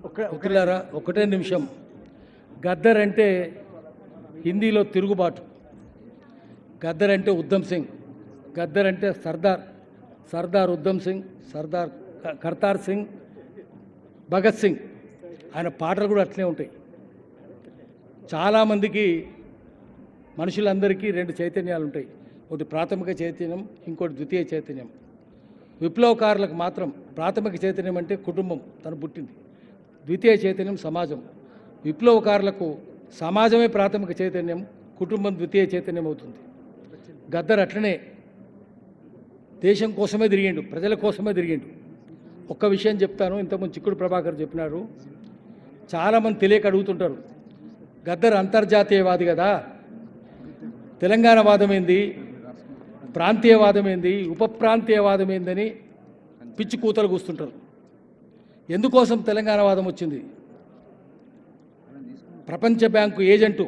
మిత్రులారా, ఒకటే నిమిషం. గద్దర్ అంటే హిందీలో తిరుగుబాటు, గద్దర్ అంటే ఉద్దమ్ సింగ్, గద్దర్ అంటే సర్దార్ ఉద్దమ్ సింగ్, సర్దార్ కర్తార్ సింగ్, భగత్ సింగ్. ఆయన పాటలు కూడా అట్లే ఉంటాయి. చాలామందికి మనుషులందరికీ రెండు చైతన్యాలు ఉంటాయి. ఒకటి ప్రాథమిక చైతన్యం, ఇంకోటి ద్వితీయ చైతన్యం. విప్లవకారులకు మాత్రం ప్రాథమిక చైతన్యం అంటే కుటుంబం, తను పుట్టింది. ద్వితీయ చైతన్యం సమాజం. విప్లవకారులకు సమాజమే ప్రాథమిక చైతన్యం, కుటుంబం ద్వితీయ చైతన్యం అవుతుంది. గద్దర్ అట్లనే దేశం కోసమే తిరిగిండు, ప్రజల కోసమే తిరిగిండు. ఒక్క విషయం చెప్తాను. ఇంతకుముందు చిక్కుడు ప్రభాకర్ చెప్పినారు. చాలామంది తెలియక అడుగుతుంటారు, గద్దర్ అంతర్జాతీయవాది కదా, తెలంగాణ వాదం ఏంది, ప్రాంతీయవాదం ఏంది, ఉప ప్రాంతీయవాదం ఏందని పిచ్చి కూతలు కూస్తుంటారు. ఎందుకోసం తెలంగాణ వాదం వచ్చింది? ప్రపంచ బ్యాంకు ఏజెంటు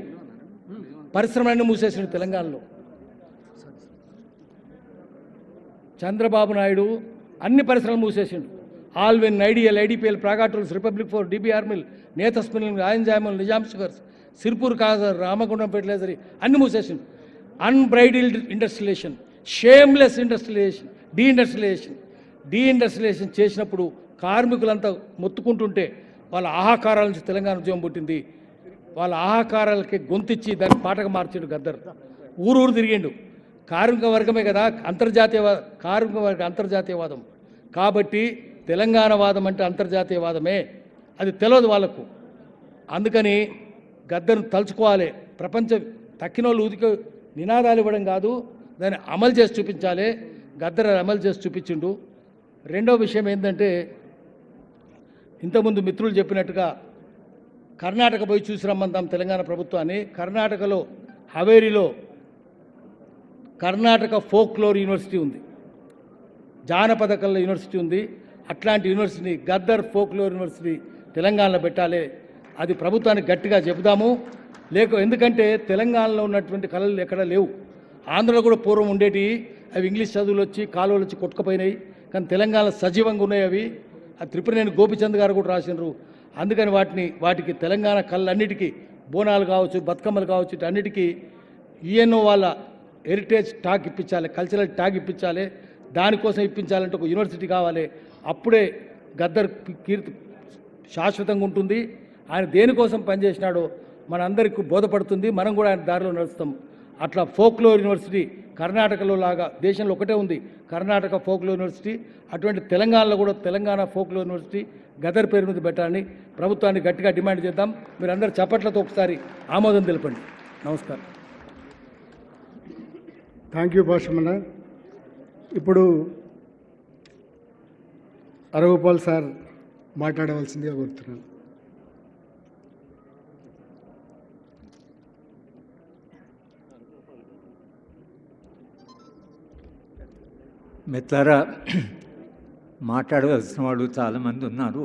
పరిశ్రమలన్నీ మూసేసిండు తెలంగాణలో. చంద్రబాబు నాయుడు అన్ని పరిశ్రమలు మూసేసిండు. Allwyn, Ideal, IDPL, Praga Tools, Republic Forge, DBR mill, Netha spinning, ఆయంజామల్, నిజాం షుగర్స్, సిర్పూర్ కాజర్, రామగుండం ఫెర్టిలైజరీ అన్ని మూసేసిండు. Unbridled industrialisation, shameless industrialisation, deindustrialisation చేసినప్పుడు కార్మికులంతా మొత్తుకుంటుంటే వాళ్ళ ఆహాకారాల నుంచి తెలంగాణ ఉద్యమం పుట్టింది. వాళ్ళ ఆహాకారాలకి గొంతిచ్చి దాన్ని పాటగా మార్చాడు గద్దర్. ఊరూరు తిరిగిండు. కార్మిక వర్గమే కదా కార్మిక వర్గ అంతర్జాతీయవాదం. కాబట్టి తెలంగాణ వాదం అంటే అంతర్జాతీయవాదమే. అది తెలియదు వాళ్ళకు. అందుకని గద్దర్ను తలుచుకోవాలి. ప్రపంచం తక్కిన వాళ్ళు ఊదికి నినాదాలు ఇవ్వడం కాదు, దాన్ని అమలు చేసి చూపించాలి. గద్దర్ అమలు చేసి చూపించిండు. రెండో విషయం ఏంటంటే, ఇంతకుముందు మిత్రులు చెప్పినట్టుగా కర్ణాటక పోయి చూసి రమ్మందాం తెలంగాణ ప్రభుత్వాన్ని. కర్ణాటకలో హవేరీలో కర్ణాటక ఫోక్లోర్ యూనివర్సిటీ ఉంది, జానపద కళల యూనివర్సిటీ ఉంది. అట్లాంటి యూనివర్సిటీ గద్దర్ ఫోక్లోర్ యూనివర్సిటీ తెలంగాణలో పెట్టాలి. అది ప్రభుత్వానికి గట్టిగా చెబుదాము. ఎందుకంటే తెలంగాణలో ఉన్నటువంటి కళలు ఎక్కడ లేవు. ఆంధ్రలో కూడా పూర్వం ఉండేటి, అవి ఇంగ్లీష్ చదువులు వచ్చి కాలువలు వచ్చి కొట్టుకుపోయినాయి. కానీ తెలంగాణలో సజీవంగా ఉన్నాయి అవి. ఆ త్రిపురనేని గోపిచంద్ గారు కూడా రాసినారు. అందుకని వాటికి తెలంగాణ కళలన్నిటికీ, బోనాలు కావచ్చు, బతుకమ్మలు కావచ్చు, అన్నిటికీ ఈఎన్ఓ వాళ్ళ హెరిటేజ్ టాక్ ఇప్పించాలి, కల్చరల్ టాక్ ఇప్పించాలి. దానికోసం ఇప్పించాలంటే ఒక యూనివర్సిటీ కావాలి. అప్పుడే గద్దర్ కీర్తి శాశ్వతంగా ఉంటుంది. ఆయన దేనికోసం పనిచేసినాడో మనందరికీ బోధపడుతుంది. మనం కూడా ఆయన దారిలో నడుస్తాం. అట్లా ఫోక్లోర్ యూనివర్సిటీ కర్ణాటకలో లాగా దేశంలో ఒకటే ఉంది, కర్ణాటక ఫోక్లోర్ యూనివర్సిటీ. అటువంటి తెలంగాణలో కూడా తెలంగాణ ఫోక్లోర్ యూనివర్సిటీ గద్దర్ పేరు మీద పెట్టాలని ప్రభుత్వాన్ని గట్టిగా డిమాండ్ చేద్దాం. మీరందరూ చప్పట్లతో ఒకసారి ఆమోదం తెలపండి. నమస్కారం. థ్యాంక్ యూ భాషమన్న. ఇప్పుడు అరగోపాల్ సార్ మాట్లాడవలసిందిగా కోరుతున్నాను. మిత్రులారా, మాట్లాడవలసిన వాళ్ళు చాలామంది ఉన్నారు.